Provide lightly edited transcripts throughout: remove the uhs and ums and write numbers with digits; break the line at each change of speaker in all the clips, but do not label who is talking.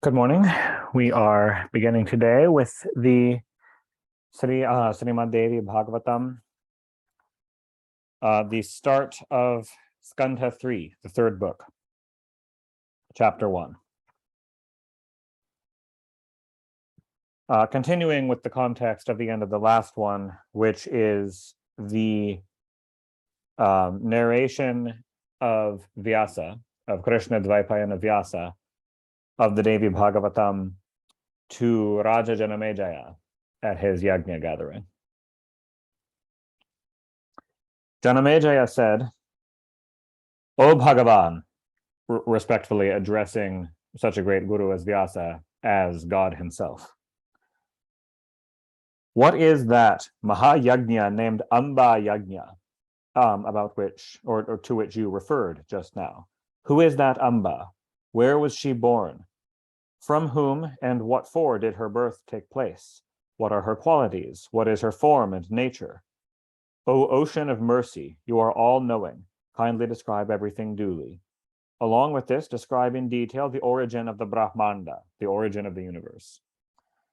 Good morning. We are beginning today with the Srimad Devi Bhagavatam, the start of Skandha 3, the third book, chapter 1. Continuing with the context of the end of the last one, which is the narration of Vyasa, of Krishna Dvaipayana Vyasa, of the Devi Bhagavatam to Raja Janamejaya at his yajna gathering. Janamejaya said, "O Bhagavan," respectfully addressing such a great guru as Vyasa as God himself, "what is that Mahayagna named Amba Yagna, about which, or to which you referred just now? Who is that Amba? Where was she born? From whom and what for did her birth take place? What are her qualities? What is her form and nature? O ocean of mercy, you are all-knowing. Kindly describe everything duly. Along with this, describe in detail the origin of the Brahmanda, the origin of the universe.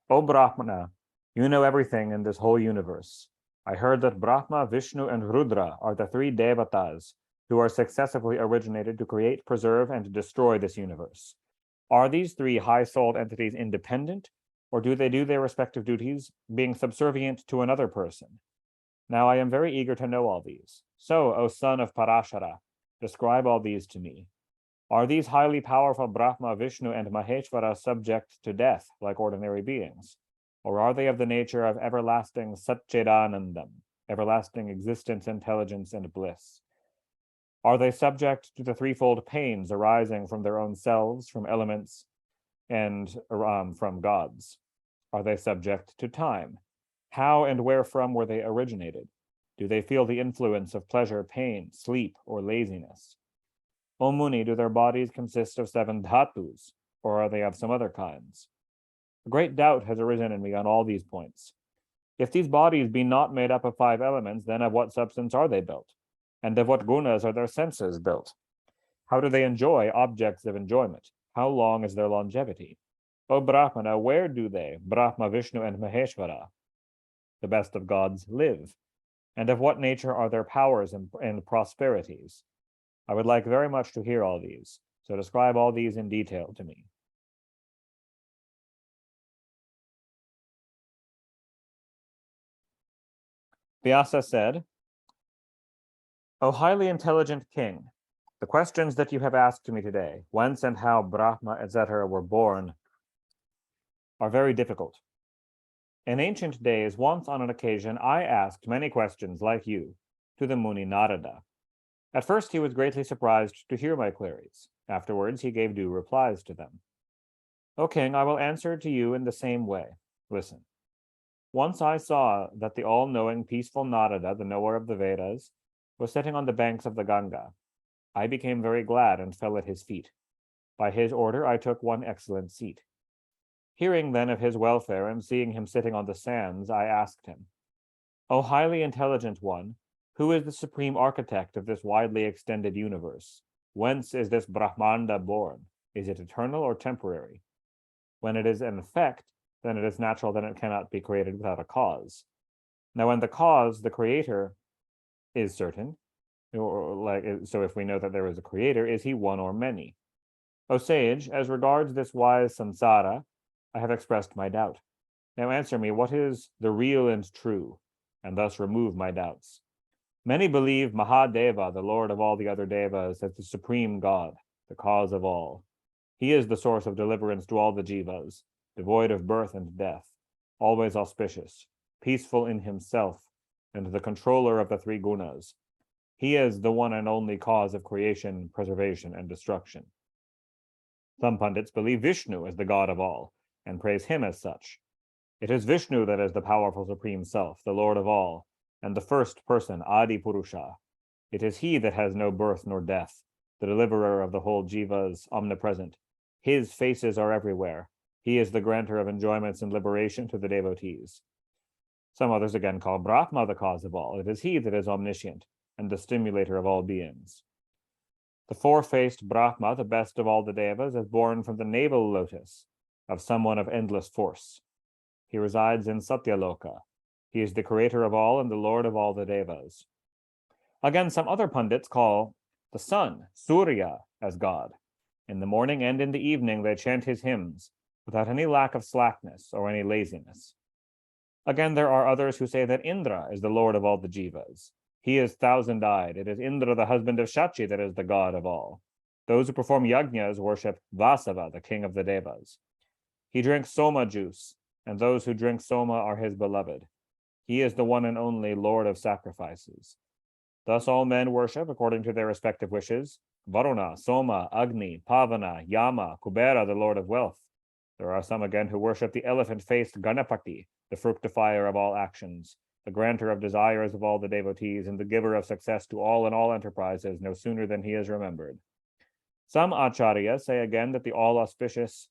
O Brahmana, you know everything in this whole universe. I heard that Brahma, Vishnu, and Rudra are the three devatas who are successively originated to create, preserve, and destroy this universe. Are these three high-souled entities independent, or do they do their respective duties, being subservient to another person? Now I am very eager to know all these. So, O son of Parashara, describe all these to me. Are these highly powerful Brahma, Vishnu, and Maheshvara subject to death like ordinary beings? Or are they of the nature of everlasting Satchidanandam, everlasting existence, intelligence, and bliss? Are they subject to the threefold pains arising from their own selves, from elements, and from gods? Are they subject to time? How and where from were they originated? Do they feel the influence of pleasure, pain, sleep, or laziness? O Muni, do their bodies consist of 7 dhatus, or are they of some other kinds? A great doubt has arisen in me on all these points. If these bodies be not made up of 5 elements, then of what substance are they built? And of what gunas are their senses built? How do they enjoy objects of enjoyment? How long is their longevity? O Brahmana, where do they, Brahma, Vishnu, and Maheshvara, the best of gods, live? And of what nature are their powers and prosperities? I would like very much to hear all these, so describe all these in detail to me." Vyasa said, "O highly intelligent king, the questions that you have asked to me today, whence and how Brahma, etc., were born, are very difficult. In ancient days, once on an occasion, I asked many questions like you to the Muni Narada. At first, he was greatly surprised to hear my queries. Afterwards, he gave due replies to them. O king, I will answer to you in the same way. Listen. Once I saw that the all-knowing, peaceful Narada, the knower of the Vedas, was sitting on the banks of the Ganga. I became very glad and fell at his feet. By his order, I took one excellent seat. Hearing then of his welfare and seeing him sitting on the sands, I asked him, O highly intelligent one, who is the supreme architect of this widely extended universe? Whence is this Brahmanda born? Is it eternal or temporary? When it is an effect, then it is natural that it cannot be created without a cause. Now, when the cause, the creator, is certain, so if we know that there is a creator, is he one or many? O sage, as regards this wise samsara, I have expressed my doubt. Now answer me, what is the real and true, and thus remove my doubts. Many believe Mahadeva, the lord of all the other devas, as the supreme god, the cause of all. He is the source of deliverance to all the jivas, devoid of birth and death, always auspicious, peaceful in himself, and the controller of the 3 gunas. He is the one and only cause of creation, preservation, and destruction. Some pundits believe Vishnu is the god of all, and praise him as such. It is Vishnu that is the powerful supreme self, the lord of all, and the first person, Adi Purusha. It is he that has no birth nor death, the deliverer of the whole jivas, omnipresent. His faces are everywhere. He is the granter of enjoyments and liberation to the devotees. Some others again call Brahma the cause of all. It is he that is omniscient and the stimulator of all beings. The 4-faced Brahma, the best of all the devas, is born from the navel lotus, of someone of endless force. He resides in Satyaloka. He is the creator of all and the lord of all the devas. Again, some other pundits call the sun, Surya, as God. In the morning and in the evening, they chant his hymns without any lack of slackness or any laziness. Again, there are others who say that Indra is the lord of all the jivas. He is thousand-eyed. It is Indra, the husband of Shachi, that is the god of all. Those who perform yajnas worship Vasava, the king of the devas. He drinks soma juice, and those who drink soma are his beloved. He is the one and only lord of sacrifices. Thus all men worship according to their respective wishes. Varuna, Soma, Agni, Pavana, Yama, Kubera, the lord of wealth. There are some again who worship the elephant-faced Ganapati, the fructifier of all actions, the granter of desires of all the devotees, and the giver of success to all in all enterprises no sooner than he is remembered. Some acharyas say again that the all-auspicious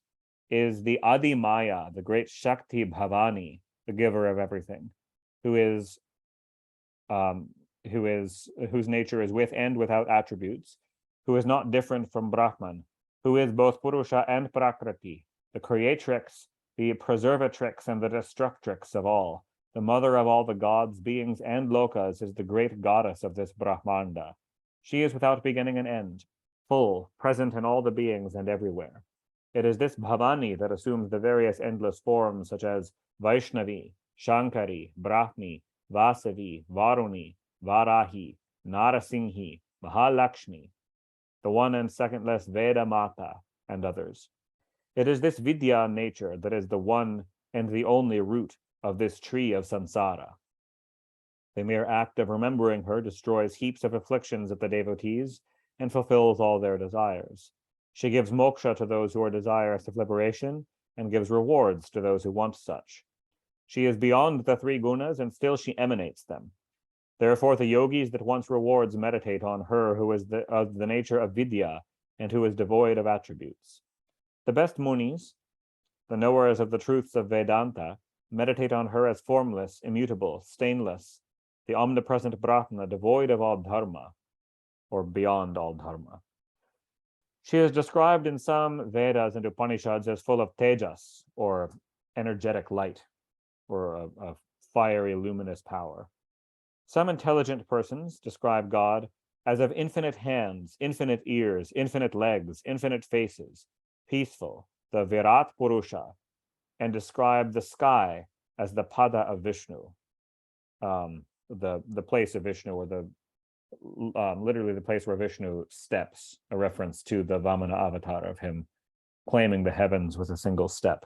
is the Adi Maya, the great Shakti Bhavani, the giver of everything, whose nature is with and without attributes, who is not different from Brahman, who is both Purusha and Prakriti, the creatrix, the preservatrix, and the destructrix of all. The mother of all the gods, beings, and lokas is the great goddess of this Brahmanda. She is without beginning and end, full, present in all the beings and everywhere. It is this Bhavani that assumes the various endless forms such as Vaishnavi, Shankari, Brahmi, Vasavi, Varuni, Varahi, Narasinghi, Mahalakshmi, the one and secondless Veda Mata, and others. It is this Vidya nature that is the one and the only root of this tree of samsara. The mere act of remembering her destroys heaps of afflictions of the devotees and fulfills all their desires. She gives moksha to those who are desirous of liberation and gives rewards to those who want such. She is beyond the three gunas and still she emanates them. Therefore, the yogis that wants rewards meditate on her who is of the nature of vidya and who is devoid of attributes. The best munis, the knowers of the truths of Vedanta, meditate on her as formless, immutable, stainless, the omnipresent Brahma, devoid of all dharma, or beyond all dharma. She is described in some Vedas and Upanishads as full of tejas, or energetic light, or a fiery, luminous power. Some intelligent persons describe God as of infinite hands, infinite ears, infinite legs, infinite faces, peaceful, the Virat Purusha, and describe the sky as the pada of Vishnu, the place of Vishnu, or literally the place where Vishnu steps, a reference to the Vamana avatar of him claiming the heavens with a single step.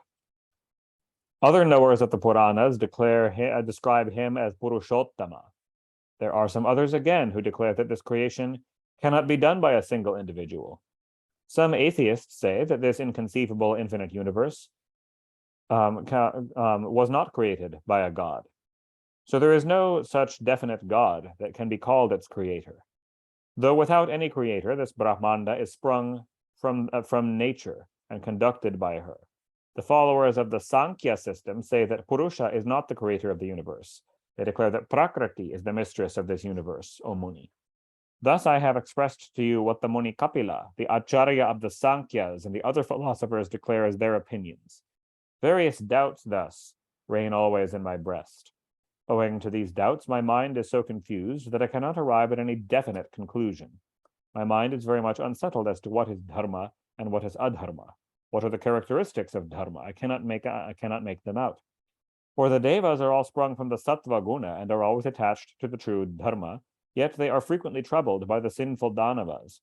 Other knowers of the Puranas describe him as Purushottama. There are some others again who declare that this creation cannot be done by a single individual. Some atheists say that this inconceivable infinite universe was not created by a god. So there is no such definite god that can be called its creator. Though without any creator, this Brahmanda is sprung from nature and conducted by her. The followers of the Sankhya system say that Purusha is not the creator of the universe. They declare that Prakriti is the mistress of this universe, O Muni. Thus I have expressed to you what the Muni Kapila, the Acharya of the Sankhyas, and the other philosophers declare as their opinions. Various doubts thus reign always in my breast. Owing to these doubts, my mind is so confused that I cannot arrive at any definite conclusion. My mind is very much unsettled as to what is dharma and what is adharma. What are the characteristics of dharma? I cannot make them out. For the devas are all sprung from the sattva guna and are always attached to the true dharma, yet they are frequently troubled by the sinful danavas.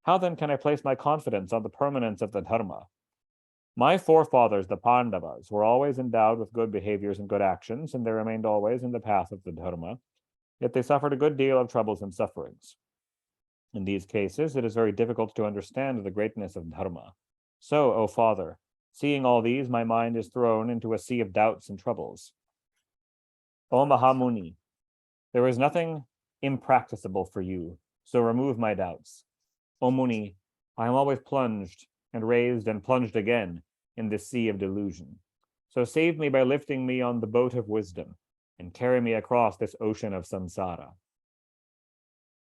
How then can I place my confidence on the permanence of the dharma? My forefathers, the Pandavas, were always endowed with good behaviors and good actions, and they remained always in the path of the dharma, yet they suffered a good deal of troubles and sufferings. In these cases, it is very difficult to understand the greatness of dharma. So, O Father, seeing all these, my mind is thrown into a sea of doubts and troubles. O Mahamuni, there is nothing impracticable for you, so remove my doubts. O Muni, I am always plunged and raised and plunged again in this sea of delusion. So save me by lifting me on the boat of wisdom and carry me across this ocean of samsara.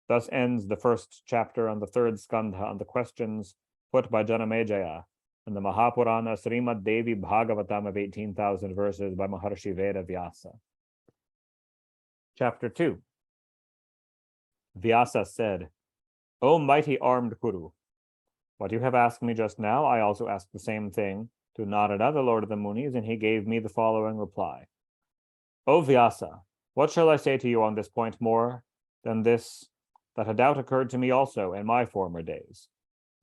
Thus ends the first chapter on the third skandha on the questions put by Janamejaya and the Mahapurana Srimad Devi Bhagavatam of 18,000 verses by Maharshi Veda Vyasa. Chapter 2. Vyasa said, O mighty armed Kuru, what you have asked me just now, I also asked the same thing to Narada, the Lord of the Munis, and he gave me the following reply. O Vyasa, what shall I say to you on this point more than this, that a doubt occurred to me also in my former days?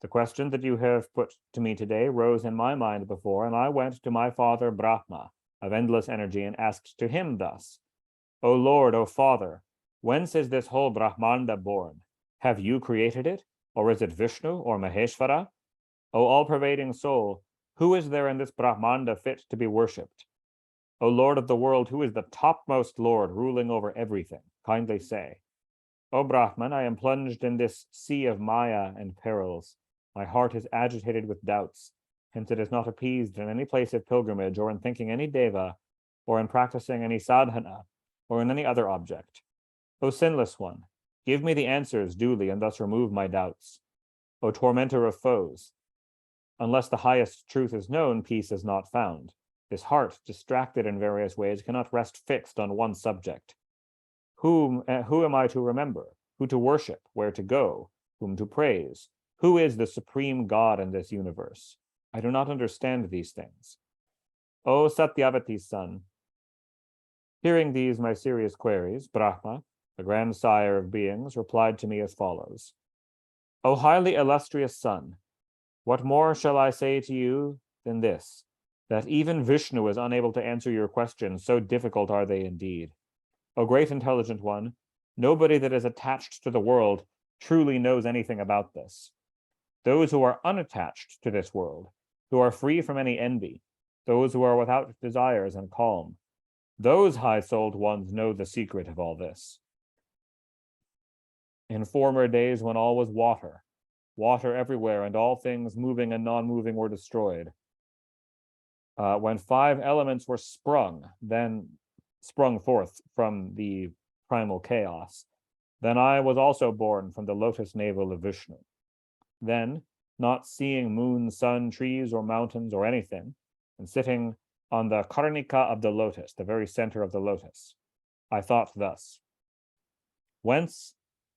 The question that you have put to me today rose in my mind before, and I went to my father Brahma, of endless energy, and asked to him thus, O Lord, O Father, whence is this whole Brahmanda born? Have you created it? Or is it Vishnu or Maheshvara? O all-pervading soul, who is there in this Brahmanda fit to be worshipped? O Lord of the world, who is the topmost Lord ruling over everything? Kindly say. O Brahman, I am plunged in this sea of Maya and perils. My heart is agitated with doubts, hence it is not appeased in any place of pilgrimage, or in thinking any deva, or in practicing any sadhana, or in any other object. O sinless one, give me the answers duly, and thus remove my doubts. O tormentor of foes, unless the highest truth is known, peace is not found. This heart, distracted in various ways, cannot rest fixed on one subject. Who am I to remember? Who to worship? Where to go? Whom to praise? Who is the supreme God in this universe? I do not understand these things. O Satyavati's son, hearing these my serious queries, Brahma, the grandsire of beings, replied to me as follows. O highly illustrious son, what more shall I say to you than this, that even Vishnu is unable to answer your questions, so difficult are they indeed. O great intelligent one, nobody that is attached to the world truly knows anything about this. Those who are unattached to this world, who are free from any envy, those who are without desires and calm, those high-souled ones know the secret of all this. In former days when all was water, water everywhere, and all things moving and non-moving were destroyed, when 5 elements were sprung forth from the primal chaos, then I was also born from the lotus navel of Vishnu. Then, not seeing moon, sun, trees, or mountains, or anything, and sitting on the karnika of the lotus, the very center of the lotus, I thought thus, whence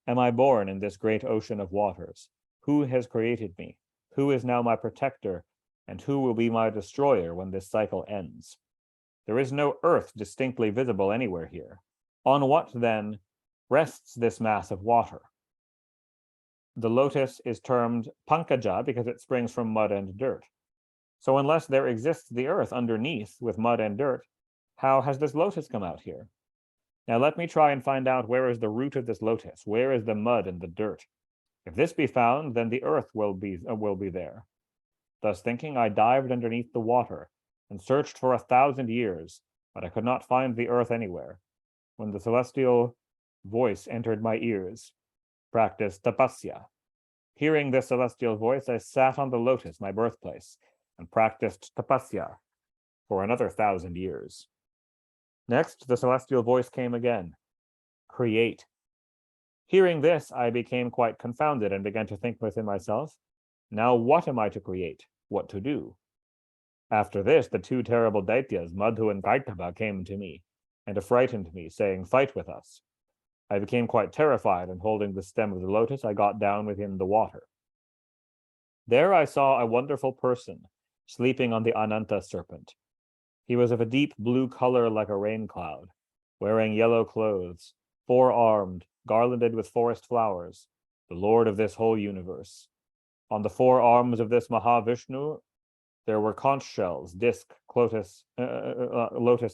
am I born in this great ocean of waters? Who has created me? Who is now my protector? And who will be my destroyer when this cycle ends? There is no earth distinctly visible anywhere here. On what, then, rests this mass of water? The lotus is termed pankaja because it springs from mud and dirt. So unless there exists the earth underneath with mud and dirt, how has this lotus come out here? Now let me try and find out where is the root of this lotus. Where is the mud and the dirt? If this be found, then the earth will be there. Thus thinking, I dived underneath the water and searched for 1,000 years, but I could not find the earth anywhere. When the celestial voice entered my ears, practiced tapasya. Hearing this celestial voice, I sat on the lotus, my birthplace, and practiced tapasya for another 1,000 years. Next, the celestial voice came again, create. Hearing this, I became quite confounded and began to think within myself, now what am I to create? What to do? After this, the 2 terrible daityas, Madhu and Kaitaba, came to me and frightened me, saying, fight with us. I became quite terrified, and holding the stem of the lotus, I got down within the water. There I saw a wonderful person sleeping on the Ananta serpent. He was of a deep blue color like a rain cloud, wearing yellow clothes, 4-armed, garlanded with forest flowers, the lord of this whole universe. On the 4 arms of this Mahavishnu, there were conch shells, disc, lotus,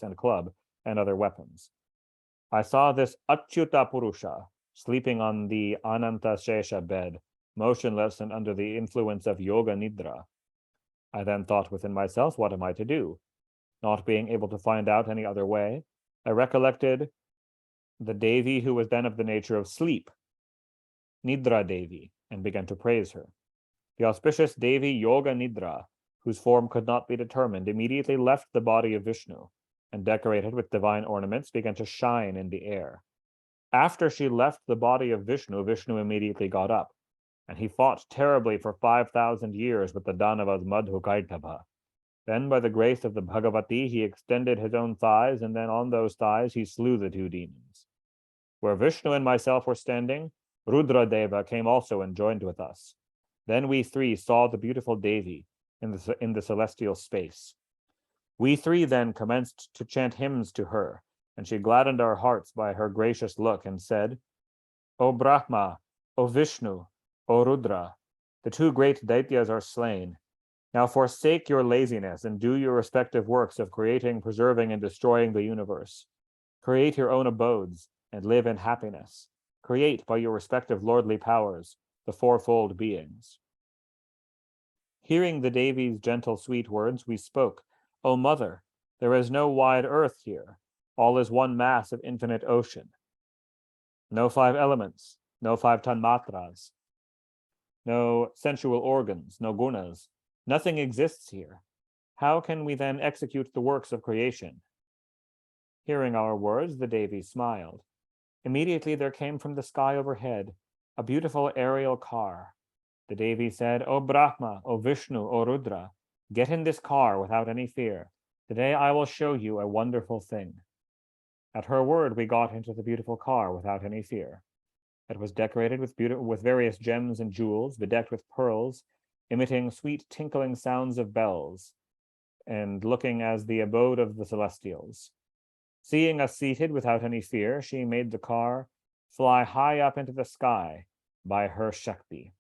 and club, and other weapons. I saw this Achyuta Purusha sleeping on the Ananta Shesha bed, motionless and under the influence of Yoga Nidra. I then thought within myself, what am I to do? Not being able to find out any other way, I recollected the Devi who was then of the nature of sleep, Nidra Devi, and began to praise her. The auspicious Devi Yoga Nidra, whose form could not be determined, immediately left the body of Vishnu, and decorated with divine ornaments, began to shine in the air. After she left the body of Vishnu, Vishnu immediately got up, and he fought terribly for 5,000 years with the Danavas Madhukaitabha. Then, by the grace of the Bhagavati, he extended his own thighs, and then on those thighs he slew the two demons. Where Vishnu and myself were standing, Rudra Deva came also and joined with us. Then we three saw the beautiful Devi in the celestial space. We three then commenced to chant hymns to her, and she gladdened our hearts by her gracious look and said, O Brahma, O Vishnu, O Rudra, the two great Daityas are slain. Now forsake your laziness and do your respective works of creating, preserving, and destroying the universe. Create your own abodes and live in happiness. Create by your respective lordly powers the fourfold beings. Hearing the Devi's gentle, sweet words, we spoke, O Mother, there is no wide earth here. All is one mass of infinite ocean. No 5 elements, no 5 tanmatras, no sensual organs, no gunas. Nothing exists here. How can we then execute the works of creation? Hearing our words, the Devi smiled. Immediately there came from the sky overhead a beautiful aerial car. The Devi said, O Brahma, O Vishnu, O Rudra, get in this car without any fear. Today I will show you a wonderful thing. At her word, we got into the beautiful car without any fear. It was decorated with various gems and jewels, bedecked with pearls, emitting sweet tinkling sounds of bells, and looking as the abode of the celestials. Seeing us seated without any fear, she made the car fly high up into the sky by her Shakti.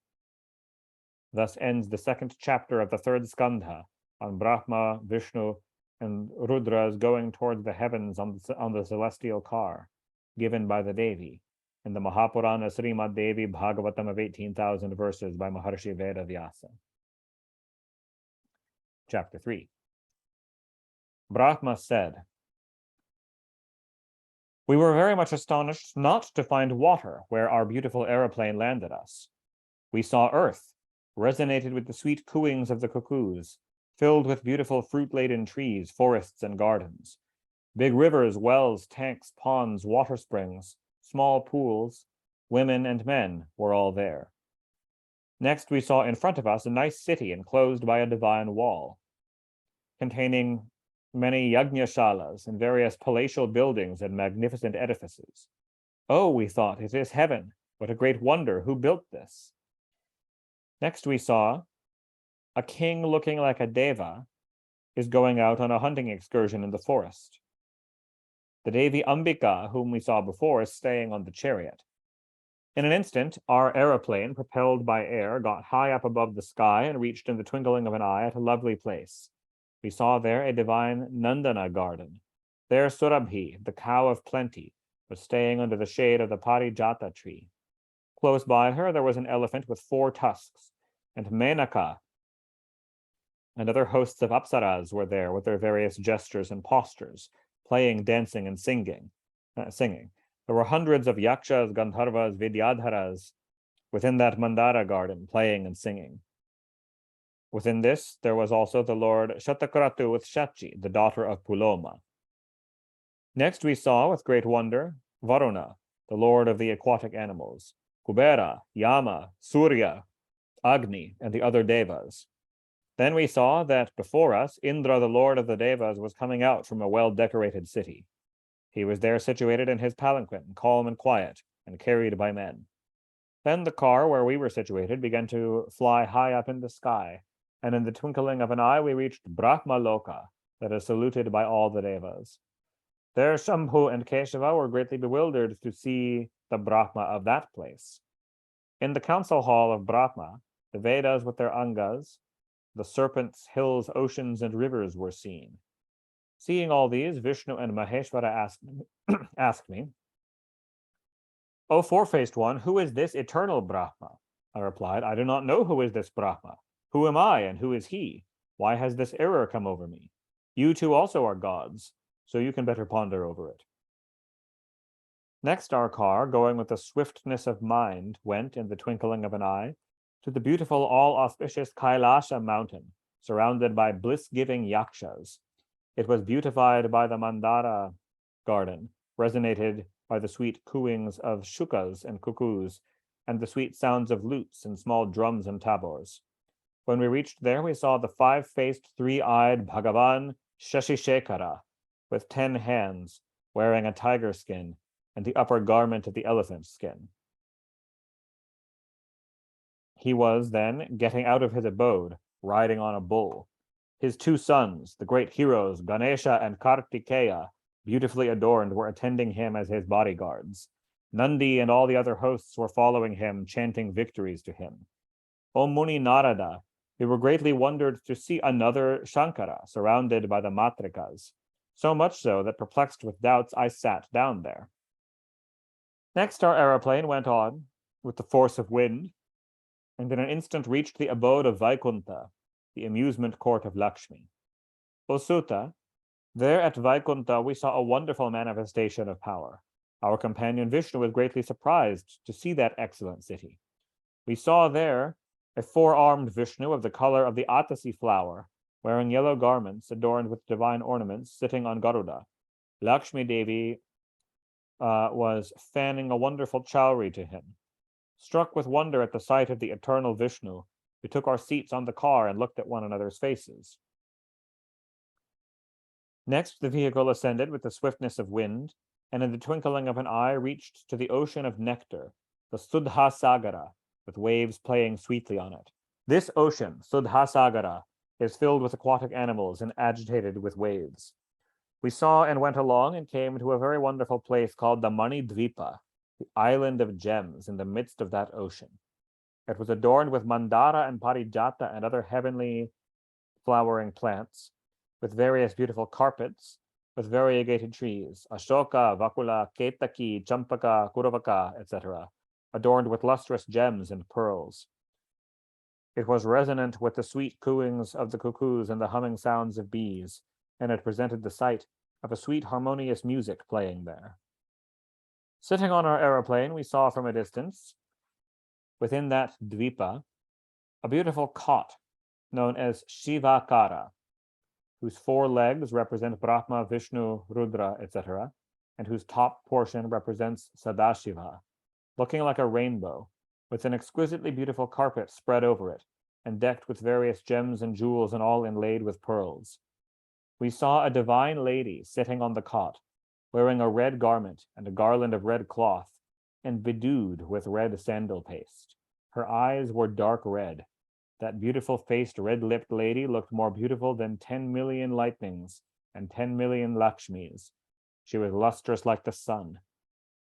Thus ends the second chapter of the third skandha on Brahma, Vishnu, and Rudra's going towards the heavens on the celestial car, given by the Devi, in the Mahapurana Srimad Devi Bhagavatam of 18,000 verses by Maharshi Veda Vyasa. Chapter 3. Brahma said, we were very much astonished not to find water where our beautiful aeroplane landed us. We saw earth, resonated with the sweet cooings of the cuckoos, filled with beautiful fruit-laden trees, forests, and gardens. Big rivers, wells, tanks, ponds, water springs, small pools, women and men were all there. Next, we saw in front of us a nice city enclosed by a divine wall, containing many yajñashalas and various palatial buildings and magnificent edifices. Oh, we thought, it is heaven. What a great wonder. Who built this? Next, we saw a king looking like a deva is going out on a hunting excursion in the forest. The Devi Ambika, whom we saw before, is staying on the chariot. In an instant, our aeroplane, propelled by air, got high up above the sky and reached in the twinkling of an eye at a lovely place. We saw there a divine Nandana garden. There Surabhi, the cow of plenty, was staying under the shade of the Parijata tree. Close by her there was an elephant with 4 tusks, and Menaka and other hosts of apsaras were there with their various gestures and postures, playing, dancing, and singing. There were hundreds of yakshas, gandharvas, vidyadharas within that Mandara garden, playing and singing. Within this, there was also the Lord Shatakratu with Shachi, the daughter of Puloma. Next we saw, with great wonder, Varuna, the lord of the aquatic animals, Kubera, Yama, Surya, Agni, and the other devas. Then we saw that before us, Indra, the lord of the devas, was coming out from a well-decorated city. He was there situated in his palanquin, calm and quiet, and carried by men. Then the car where we were situated began to fly high up in the sky, and in the twinkling of an eye we reached Brahma Loka, that is saluted by all the devas. There Shambhu and Keshava were greatly bewildered to see the Brahma of that place. In the council hall of Brahma, the Vedas with their Angas, the serpents, hills, oceans, and rivers were seen. Seeing all these, Vishnu and Maheshwara asked me, O four-faced one, who is this eternal Brahma? I replied, I do not know who is this Brahma. Who am I and who is he? Why has this error come over me? You two also are gods, so you can better ponder over it. Next, our car, going with the swiftness of mind, went, in the twinkling of an eye, to the beautiful, all-auspicious Kailasha mountain, surrounded by bliss-giving yakshas. It was beautified by the Mandara garden, resonated by the sweet cooings of shukas and cuckoos, and the sweet sounds of lutes and small drums and tabors. When we reached there, we saw the five-faced, three-eyed Bhagavan Shashishekara with 10 hands, wearing a tiger skin and the upper garment of the elephant skin. He was then getting out of his abode, riding on a bull. His two sons, the great heroes Ganesha and Kartikeya, beautifully adorned, were attending him as his bodyguards. Nandi and all the other hosts were following him, chanting victories to him. O Muni Narada, we were greatly wondered to see another Shankara surrounded by the Matrikas, so much so that, perplexed with doubts, I sat down there. Next, our aeroplane went on with the force of wind, and in an instant reached the abode of Vaikunta, the amusement court of Lakshmi. O Sutta, there at Vaikunta we saw a wonderful manifestation of power. Our companion Vishnu was greatly surprised to see that excellent city. We saw there a four-armed Vishnu of the color of the Atasi flower, wearing yellow garments adorned with divine ornaments, sitting on Garuda. Lakshmi Devi was fanning a wonderful chowri to him. Struck with wonder at the sight of the eternal Vishnu, we took our seats on the car and looked at one another's faces. Next, the vehicle ascended with the swiftness of wind, and in the twinkling of an eye reached to the ocean of nectar, the Sudha Sagara, with waves playing sweetly on it. This ocean, Sudha Sagara, is filled with aquatic animals and agitated with waves. We saw and went along and came to a very wonderful place called the Manidripa, the island of gems in the midst of that ocean. It was adorned with mandara and parijata and other heavenly flowering plants, with various beautiful carpets, with variegated trees, ashoka, vakula, ketaki, champaka, kuravaka, etc., adorned with lustrous gems and pearls. It was resonant with the sweet cooings of the cuckoos and the humming sounds of bees, and it presented the sight of a sweet harmonious music playing there. Sitting on our aeroplane, we saw from a distance, within that dvipa, a beautiful cot known as Shivakara, whose 4 legs represent Brahma, Vishnu, Rudra, etc., and whose top portion represents Sadashiva, looking like a rainbow, with an exquisitely beautiful carpet spread over it, and decked with various gems and jewels and all inlaid with pearls. We saw a divine lady sitting on the cot, wearing a red garment and a garland of red cloth, and bedewed with red sandal paste. Her eyes were dark red. That beautiful-faced, red-lipped lady looked more beautiful than 10 million lightnings and 10 million Lakshmis. She was lustrous like the sun.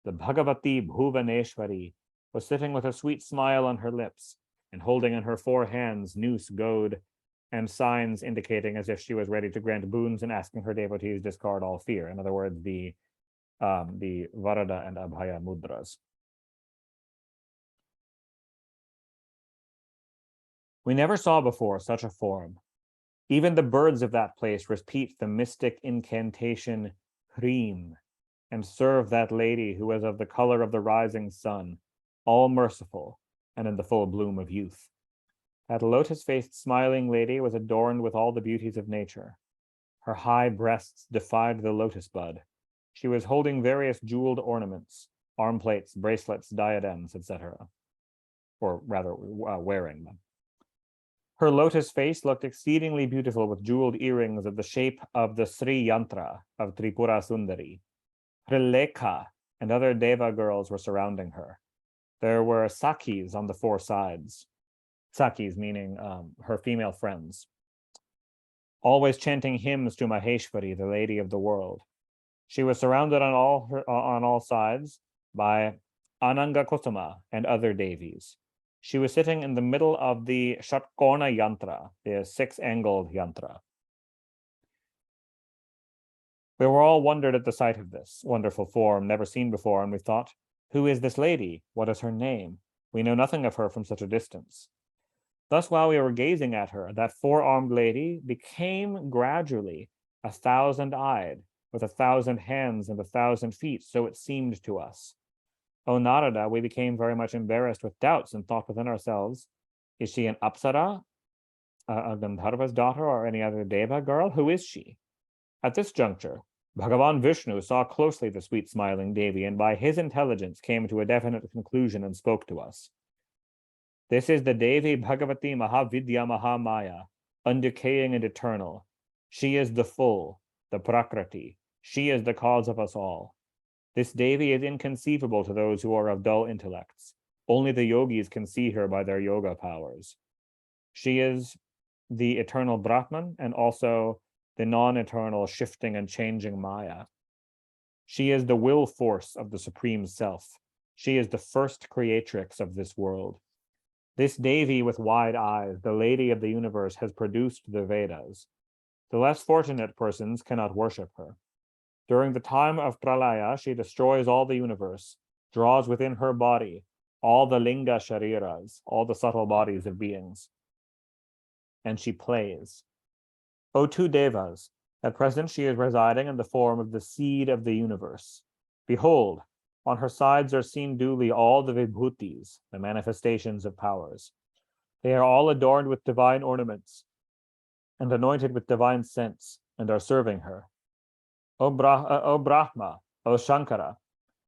The Bhagavati Bhuvaneshwari was sitting with a sweet smile on her lips and holding in her 4 hands noose, goad, and signs indicating as if she was ready to grant boons and asking her devotees discard all fear. In other words, the Varada and Abhaya mudras. We never saw before such a form. Even the birds of that place repeat the mystic incantation Hreem and serve that lady who is of the color of the rising sun, all merciful and in the full bloom of youth. That lotus-faced smiling lady was adorned with all the beauties of nature. Her high breasts defied the lotus bud. She was holding various jeweled ornaments, arm plates, bracelets, diadems, etc., or rather wearing them. Her lotus face looked exceedingly beautiful with jeweled earrings of the shape of the Sri Yantra of Tripura Sundari. Trilekha and other Deva girls were surrounding her. There were Sakis on the 4 sides. Sakis meaning her female friends, always chanting hymns to Maheshwari, the lady of the world. She was surrounded on all sides by Ananga Kusuma and other Devis. She was sitting in the middle of the Shatkona Yantra, the 6-angled Yantra. We were all wondered at the sight of this wonderful form, never seen before, and we thought, who is this lady? What is her name? We know nothing of her from such a distance. Thus, while we were gazing at her, that 4-armed lady became gradually 1,000-eyed, with 1,000 hands and 1,000 feet, so it seemed to us. O Narada, we became very much embarrassed with doubts and thought within ourselves, is she an Apsara, a Gandharva's daughter, or any other Deva girl? Who is she? At this juncture, Bhagavan Vishnu saw closely the sweet smiling Devi, and by his intelligence came to a definite conclusion and spoke to us. This is the Devi Bhagavati Mahavidya Mahamaya, undecaying and eternal. She is the full, the Prakriti. She is the cause of us all. This Devi is inconceivable to those who are of dull intellects. Only the yogis can see her by their yoga powers. She is the eternal Brahman and also the non-eternal shifting and changing Maya. She is the will force of the Supreme Self. She is the first creatrix of this world. This Devi with wide eyes, the lady of the universe, has produced the Vedas. The less fortunate persons cannot worship her. During the time of Pralaya, she destroys all the universe, draws within her body all the linga shariras, all the subtle bodies of beings, and she plays. O two devas, at present she is residing in the form of the seed of the universe. Behold, on her sides are seen duly all the vibhutis, the manifestations of powers. They are all adorned with divine ornaments and anointed with divine scents, and are serving her. O Brahma, O Shankara,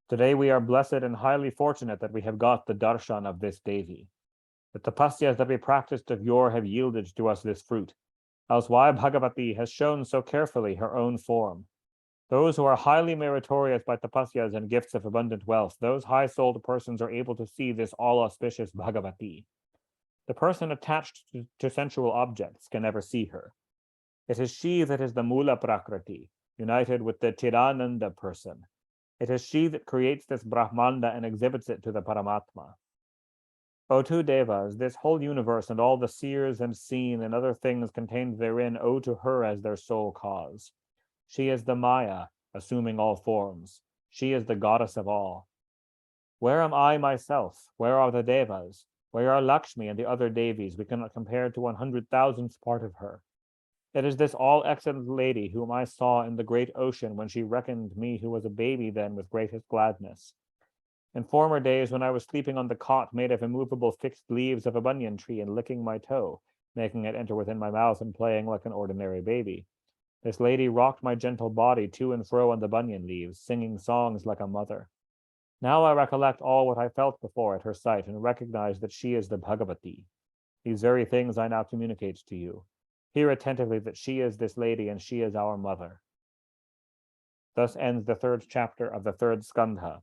today we are blessed and highly fortunate that we have got the darshan of this Devi. The tapasyas that we practiced of yore have yielded to us this fruit. Else why Bhagavati has shown so carefully her own form. Those who are highly meritorious by tapasyas and gifts of abundant wealth, those high-souled persons are able to see this all-auspicious Bhagavati. The person attached to sensual objects can never see her. It is she that is the Mula Prakriti, united with the Chidananda person. It is she that creates this Brahmanda and exhibits it to the Paramatma. O two devas, this whole universe and all the seers and seen and other things contained therein owe to her as their sole cause. She is the Maya, assuming all forms. She is the goddess of all. Where am I myself? Where are the devas? Where are Lakshmi and the other Devis? We cannot compare to 100,000th part of her. It is this all-excellent lady whom I saw in the great ocean when she reckoned me who was a baby then with greatest gladness. In former days, when I was sleeping on the cot made of immovable fixed leaves of a banyan tree and licking my toe, making it enter within my mouth and playing like an ordinary baby, this lady rocked my gentle body to and fro on the banyan leaves, singing songs like a mother. Now I recollect all what I felt before at her sight and recognize that she is the Bhagavati. These very things I now communicate to you. Hear attentively that she is this lady and she is our mother. Thus ends the third chapter of the third skandha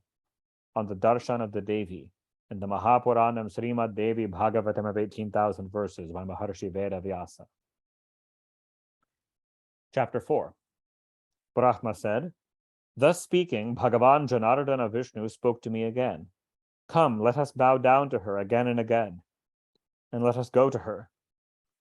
on the darshan of the Devi in the Mahapuranam Srimad Devi Bhagavatam of 18,000 verses by Maharshi Veda Vyasa. Chapter 4. Brahma said, thus speaking, Bhagavan Janardana Vishnu spoke to me again. Come, let us bow down to her again and again, and let us go to her.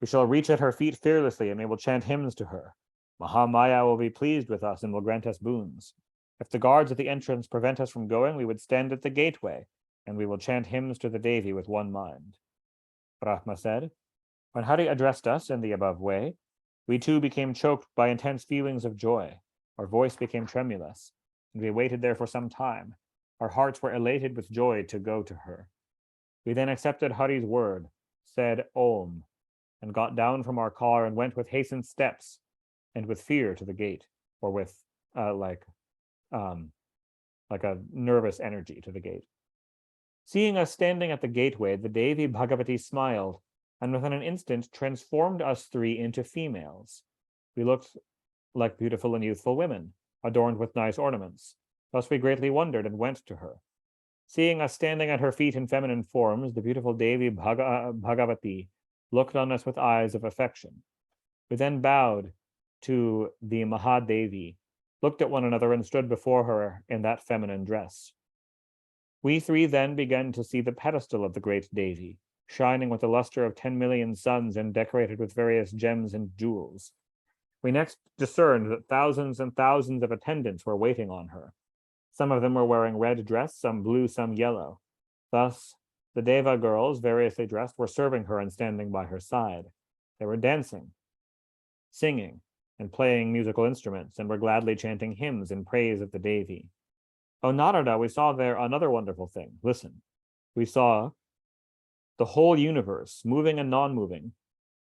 We shall reach at her feet fearlessly, and we will chant hymns to her. Mahamaya will be pleased with us and will grant us boons. If the guards at the entrance prevent us from going, we would stand at the gateway, and we will chant hymns to the Devi with one mind. Brahma said, when Hari addressed us in the above way, we too became choked by intense feelings of joy. Our voice became tremulous, and we waited there for some time. Our hearts were elated with joy to go to her. We then accepted Hari's word, said Om, and got down from our car and went with hastened steps and with fear to the gate, or with like a nervous energy to the gate. Seeing us standing at the gateway, the Devi Bhagavati smiled, and within an instant transformed us three into females. We looked like beautiful and youthful women, adorned with nice ornaments. Thus we greatly wondered and went to her. Seeing us standing at her feet in feminine forms, the beautiful Devi Bhagavati looked on us with eyes of affection. We then bowed to the Mahadevi, looked at one another, and stood before her in that feminine dress. We three then began to see the pedestal of the great Devi, shining with the luster of 10 million suns and decorated with various gems and jewels. We next discerned that thousands and thousands of attendants were waiting on her. Some of them were wearing red dress, some blue, some yellow. Thus, the Deva girls, variously dressed, were serving her and standing by her side. They were dancing, singing, and playing musical instruments, and were gladly chanting hymns in praise of the Devi. O Narada, we saw there another wonderful thing. Listen. We saw the whole universe, moving and non-moving,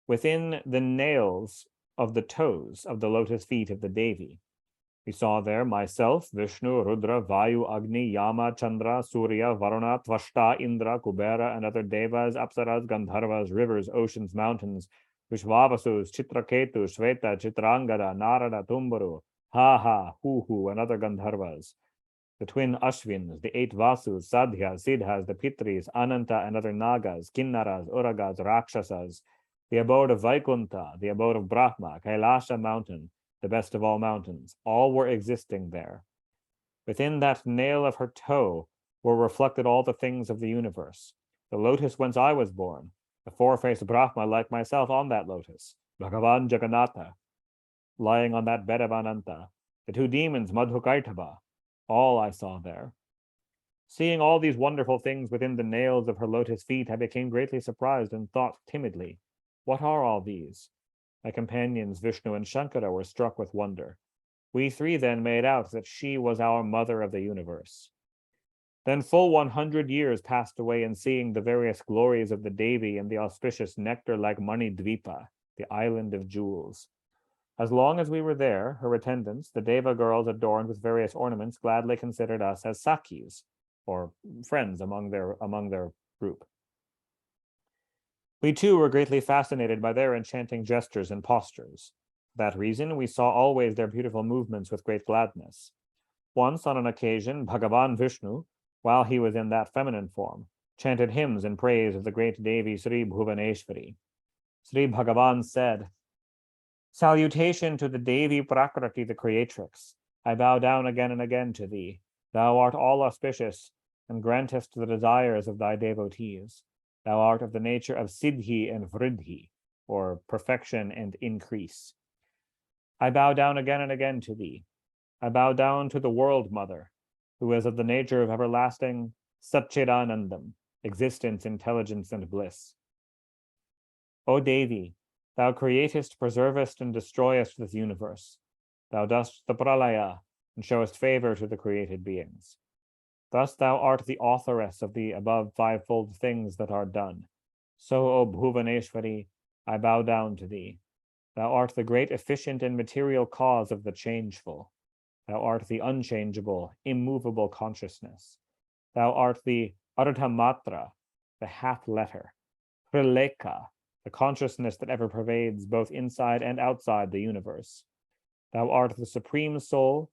within the nails of the toes of the lotus feet of the Devi. We saw there myself, Vishnu, Rudra, Vayu, Agni, Yama, Chandra, Surya, Varuna, Tvashta, Indra, Kubera, and other devas, apsaras, gandharvas, rivers, oceans, mountains, Vishwavasus, Chitraketu, Shveta, Chitrangada, Narada, Tumburu, Ha, Hu, and other gandharvas. The twin Ashvins, the 8 Vasus, Sadhyas, Siddhas, the Pitris, Ananta, and other Nagas, Kinnaras, Uragas, Rakshasas, the abode of Vaikuntha, the abode of Brahma, Kailasha mountain, the best of all mountains, all were existing there. Within that nail of her toe were reflected all the things of the universe. The lotus whence I was born, the four-faced Brahma like myself on that lotus, Bhagavan Jagannatha, lying on that bed of Ananta, the 2 demons, Madhukaitava, all I saw there. Seeing all these wonderful things within the nails of her lotus feet, I became greatly surprised and thought timidly, what are all these? My companions Vishnu and Shankara were struck with wonder. We 3 then made out that she was our mother of the universe. Then full 100 years passed away in seeing the various glories of the Devi and the auspicious nectar-like Manidripa, the island of jewels. As long as we were there, her attendants, the Deva girls adorned with various ornaments, gladly considered us as Sakis, or friends among their group. We too were greatly fascinated by their enchanting gestures and postures. For that reason, we saw always their beautiful movements with great gladness. Once, on an occasion, Bhagavan Vishnu, while he was in that feminine form, chanted hymns in praise of the great Devi Sri Bhuvaneshwari. Sri Bhagavan said, Salutation to the Devi Prakriti, the creatrix. I bow down again and again to thee. Thou art all auspicious, and grantest the desires of thy devotees. Thou art of the nature of Siddhi and Vriddhi, or perfection and increase. I bow down again and again to thee. I bow down to the World Mother, who is of the nature of everlasting Satchidanandam, existence, intelligence, and bliss. O Devi, thou createst, preservest, and destroyest this universe. Thou dost the pralaya, and showest favor to the created beings. Thus thou art the authoress of the above 5-fold things that are done. So, O Bhuvaneshwari, I bow down to thee. Thou art the great efficient and material cause of the changeful. Thou art the unchangeable, immovable consciousness. Thou art the Ardhamatra, the half letter, Prileka, the consciousness that ever pervades both inside and outside the universe. Thou art the supreme soul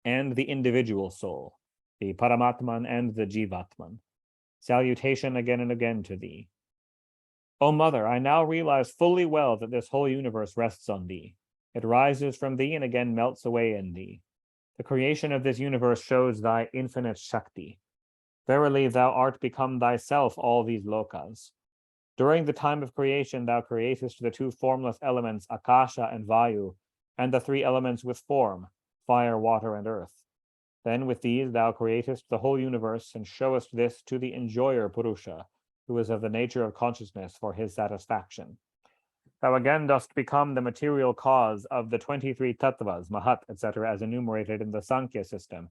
and the individual soul, the Paramatman and the Jivatman. Salutation again and again to thee. O Mother, I now realize fully well that this whole universe rests on thee. It rises from thee and again melts away in thee. The creation of this universe shows thy infinite Shakti. Verily, thou art become thyself all these lokas. During the time of creation, thou createst the 2 formless elements, Akasha and Vayu, and the 3 elements with form, fire, water, and earth. Then with these thou createst the whole universe and showest this to the enjoyer Purusha, who is of the nature of consciousness for his satisfaction. Thou again dost become the material cause of the 23 tattvas, mahat, etc., as enumerated in the Sankhya system,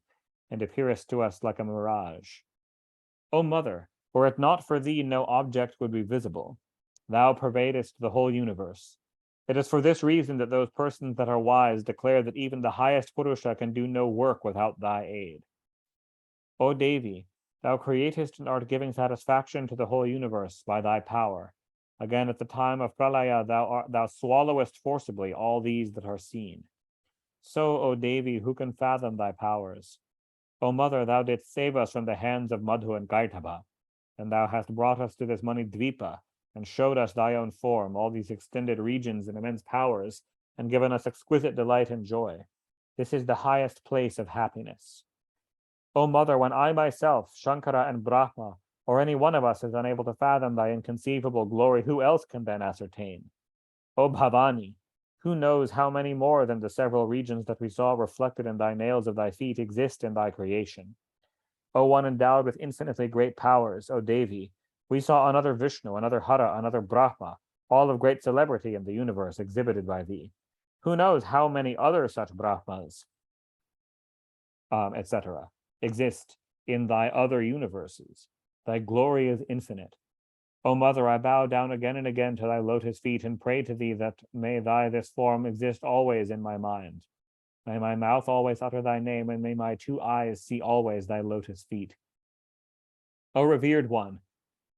and appearest to us like a mirage. O Mother, were it not for thee, no object would be visible. Thou pervadest the whole universe. It is for this reason that those persons that are wise declare that even the highest Purusha can do no work without thy aid. O Devi, thou createst and art giving satisfaction to the whole universe by thy power. Again, at the time of pralaya, thou swallowest forcibly all these that are seen. So, O Devi, who can fathom thy powers? O Mother, thou didst save us from the hands of Madhu and Gaitaba, and thou hast brought us to this Manidripa, and showed us thy own form, all these extended regions and immense powers, and given us exquisite delight and joy. This is the highest place of happiness. O Mother, when I myself, Shankara and Brahma, or any one of us is unable to fathom thy inconceivable glory, who else can then ascertain? O Bhavani, who knows how many more than the several regions that we saw reflected in thy nails of thy feet exist in thy creation? O one endowed with infinitely great powers, O Devi, we saw another Vishnu, another Hara, another Brahma, all of great celebrity in the universe exhibited by thee. Who knows how many other such Brahmas, etc., exist in thy other universes? Thy glory is infinite. O Mother, I bow down again and again to thy lotus feet and pray to thee that may thy this form exist always in my mind. May my mouth always utter thy name, and may my 2 eyes see always thy lotus feet. O revered one,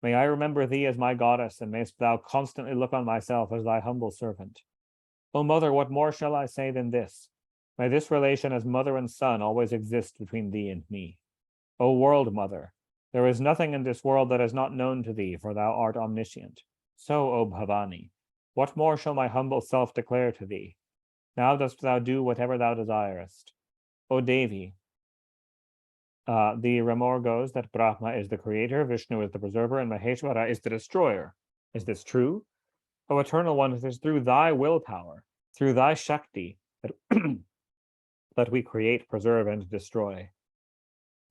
may I remember thee as my goddess, and mayst thou constantly look on myself as thy humble servant. O mother, what more shall I say than this? May this relation as mother and son always exist between thee and me. O world mother, there is nothing in this world that is not known to thee, for thou art omniscient. So, O Bhavani, what more shall my humble self declare to thee? Now dost thou do whatever thou desirest. O Devi, the Ramor goes that Brahma is the creator, Vishnu is the preserver, and Maheshwara is the destroyer. Is this true? O Eternal One, it is through thy willpower, through thy Shakti, that, that we create, preserve, and destroy.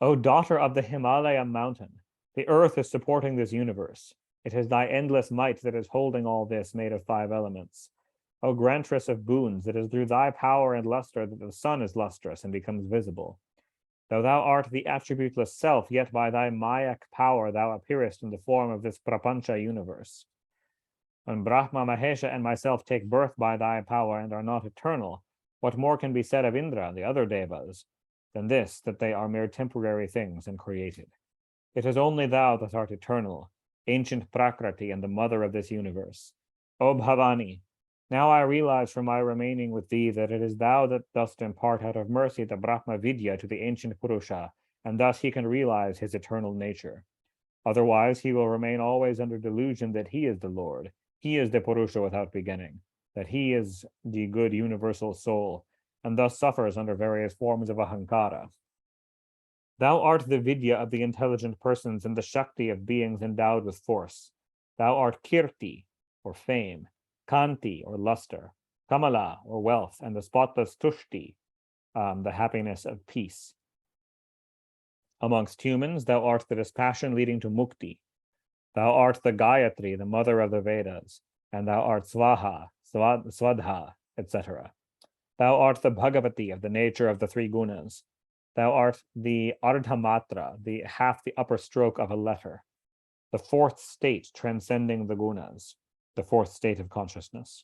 O daughter of the Himalaya mountain, the earth is supporting this universe. It is thy endless might that is holding all this made of 5 elements. O grantress of boons, it is through thy power and luster that the sun is lustrous and becomes visible. Though thou art the attributeless self, yet by thy Mayak power thou appearest in the form of this Prapancha universe. When Brahma, Mahesha, and myself take birth by thy power and are not eternal, what more can be said of Indra and the other devas than this, that they are mere temporary things and created? It is only thou that art eternal, ancient Prakriti and the mother of this universe. O Bhavani, now I realize from my remaining with thee that it is thou that dost impart out of mercy the Brahma Vidya to the ancient Purusha, and thus he can realize his eternal nature. Otherwise, he will remain always under delusion that he is the Lord, he is the Purusha without beginning, that he is the good universal soul, and thus suffers under various forms of ahankara. Thou art the Vidya of the intelligent persons and the Shakti of beings endowed with force. Thou art Kirti, or fame, Kanti, or luster, Kamala, or wealth, and the spotless Tushti, the happiness of peace. Amongst humans, thou art the dispassion leading to mukti. Thou art the Gayatri, the mother of the Vedas, and thou art Swaha, Swadha, etc. Thou art the Bhagavati of the nature of the 3 gunas. Thou art the Ardhamatra, the half the upper stroke of a letter, the 4th state transcending the gunas, the 4th state of consciousness.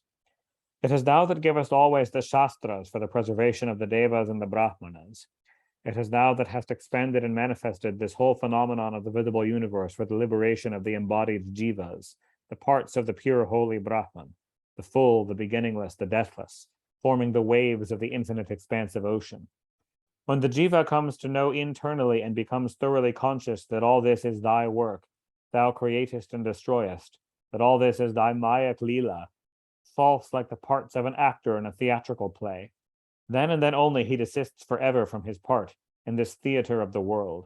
It is thou that givest always the Shastras for the preservation of the Devas and the Brahmanas. It is thou that hast expanded and manifested this whole phenomenon of the visible universe for the liberation of the embodied jivas, the parts of the pure holy Brahman, the full, the beginningless, the deathless, forming the waves of the infinite expansive ocean. When the jiva comes to know internally and becomes thoroughly conscious that all this is thy work, thou createst and destroyest, that all this is thy Mayak Leela, false like the parts of an actor in a theatrical play, then and then only he desists forever from his part in this theater of the world.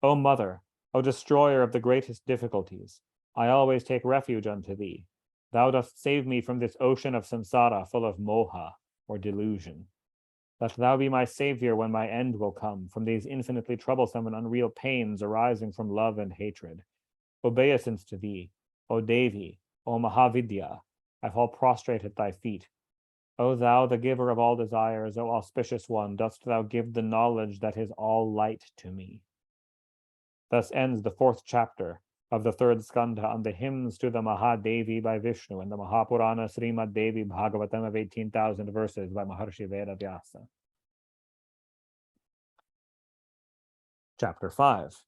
O mother, O destroyer of the greatest difficulties, I always take refuge unto thee. Thou dost save me from this ocean of samsara full of moha, or delusion. Let thou be my savior when my end will come, from these infinitely troublesome and unreal pains arising from love and hatred. Obeisance to thee, O Devi, O Mahavidya, I fall prostrate at thy feet. O thou, the giver of all desires, O auspicious one, dost thou give the knowledge that is all light to me. Thus ends the 4th chapter of the 3rd skandha on the hymns to the Mahadevi by Vishnu in the Mahapurana Srimad Devi Bhagavatam of 18,000 verses by Maharshi Veda Vyasa. Chapter 5.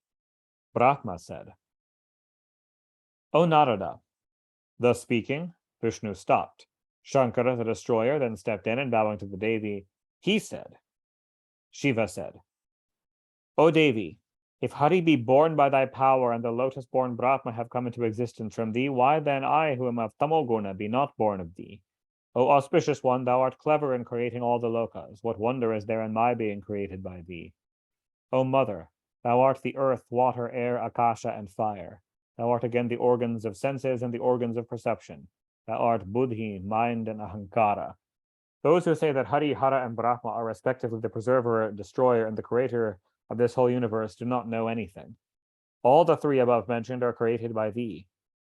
Brahma said, O Narada, thus speaking, Vishnu stopped. Shankara, the destroyer, then stepped in and bowing to the Devi, he said, Shiva said, O Devi, if Hari be born by thy power and the lotus-born Brahma have come into existence from thee, why then I, who am of Tamoguna, be not born of thee? O auspicious one, thou art clever in creating all the lokas. What wonder is there in my being created by thee? O mother, thou art the earth, water, air, akasha, and fire. Thou art again the organs of senses and the organs of perception. Thou art buddhi, mind, and ahankara. Those who say that Hari, Hara, and Brahma are respectively the preserver, destroyer, and the creator of this whole universe do not know anything. All the 3 above mentioned are created by thee.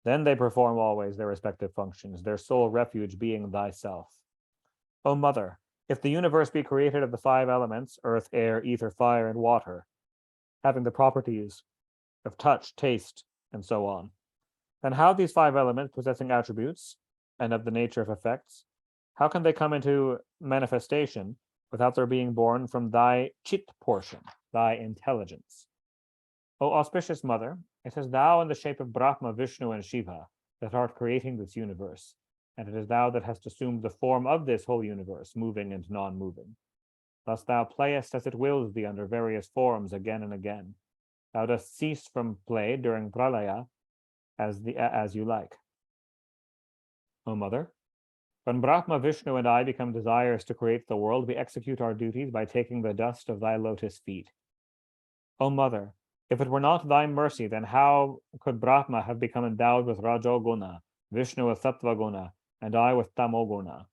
Then they perform always their respective functions, their sole refuge being thyself. O mother, if the universe be created of the 5 elements, earth, air, ether, fire, and water, having the properties of touch, taste, and so on, then how these 5 elements possessing attributes and of the nature of effects, how can they come into manifestation without their being born from thy chit portion, thy intelligence. O auspicious mother, it is thou in the shape of Brahma, Vishnu, and Shiva that art creating this universe, and it is thou that hast assumed the form of this whole universe, moving and non-moving. Thus thou playest as it wills thee under various forms again and again. Thou dost cease from play during pralaya as you like. O mother, when Brahma, Vishnu, and I become desires to create the world, we execute our duties by taking the dust of thy lotus feet. O mother, if it were not thy mercy, then how could Brahma have become endowed with Rajoguna, Vishnu with Sattvaguna, and I with Tamoguna?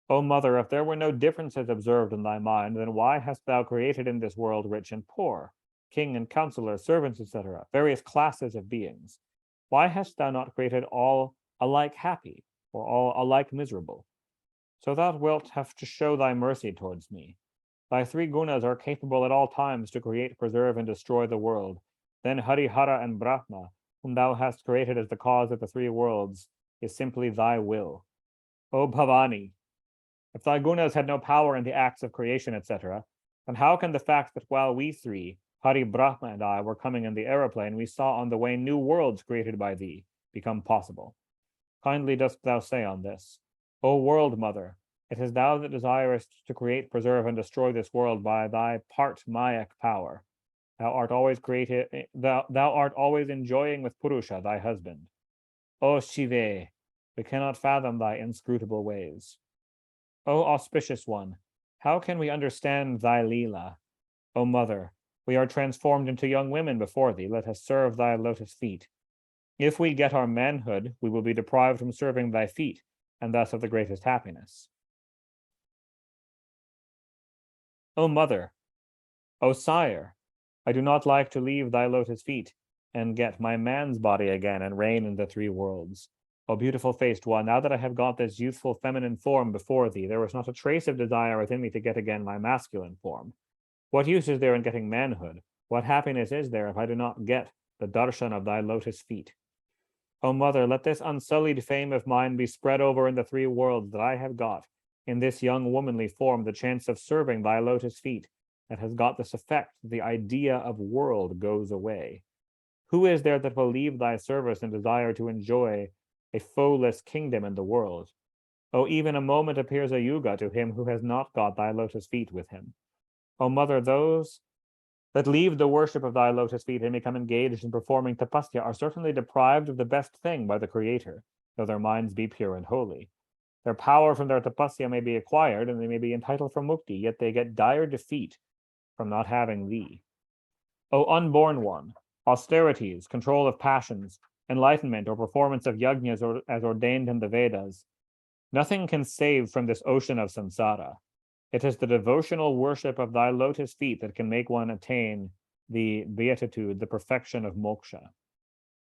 O mother, if there were no differences observed in thy mind, then why hast thou created in this world rich and poor, king and counselor, servants, etc., various classes of beings? Why hast thou not created all alike happy, or all alike miserable? So thou wilt have to show thy mercy towards me. Thy three gunas are capable at all times to create, preserve, and destroy the world. Then Harihara and Brahma, whom thou hast created as the cause of the three worlds, is simply thy will. O Bhavani, if thy gunas had no power in the acts of creation, etc., then how can the fact that while we three, Hari, Brahma, and I, were coming in the aeroplane, we saw on the way new worlds created by thee become possible? Kindly dost thou say on this, O world mother, it is thou that desirest to create, preserve, and destroy this world by thy part Mayak power. Thou art always enjoying with Purusha, thy husband. O Shiva, we cannot fathom thy inscrutable ways. O auspicious one, how can we understand thy Leela? O mother, we are transformed into young women before thee. Let us serve thy lotus feet. If we get our manhood, we will be deprived from serving thy feet, and thus of the greatest happiness. O mother, O sire, I do not like to leave thy lotus feet and get my man's body again and reign in the three worlds. O beautiful-faced one, now that I have got this youthful feminine form before thee, there was not a trace of desire within me to get again my masculine form. What use is there in getting manhood? What happiness is there if I do not get the darshan of thy lotus feet? O mother, let this unsullied fame of mine be spread over in the three worlds that I have got, in this young womanly form, the chance of serving thy lotus feet, that has got this effect, the idea of world goes away. Who is there that will leave thy service and desire to enjoy a foeless kingdom in the world? Oh, even a moment appears a yuga to him who has not got thy lotus feet with him. O mother, those that leave the worship of thy lotus feet and become engaged in performing tapasya are certainly deprived of the best thing by the Creator, though their minds be pure and holy. Their power from their tapasya may be acquired, and they may be entitled for mukti, yet they get dire defeat from not having thee. O unborn one, austerities, control of passions, enlightenment, or performance of yajnas as ordained in the Vedas, nothing can save from this ocean of samsara. It is the devotional worship of thy lotus feet that can make one attain the beatitude, the perfection of moksha.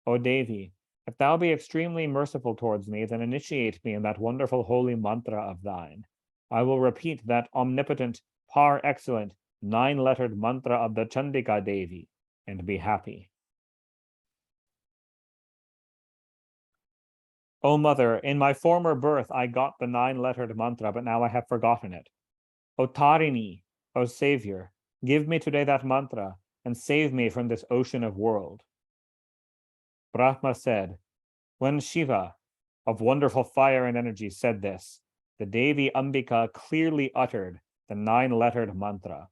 O Devi, if thou be extremely merciful towards me, then initiate me in that wonderful holy mantra of thine. I will repeat that omnipotent, par excellent, 9-lettered mantra of the Chandika Devi, and be happy. O mother, in my former birth I got the 9-lettered mantra, but now I have forgotten it. O Tarini, O Savior, give me today that mantra and save me from this ocean of world. Brahma said, when Shiva, of wonderful fire and energy, said this, the Devi Ambika clearly uttered the 9-lettered mantra.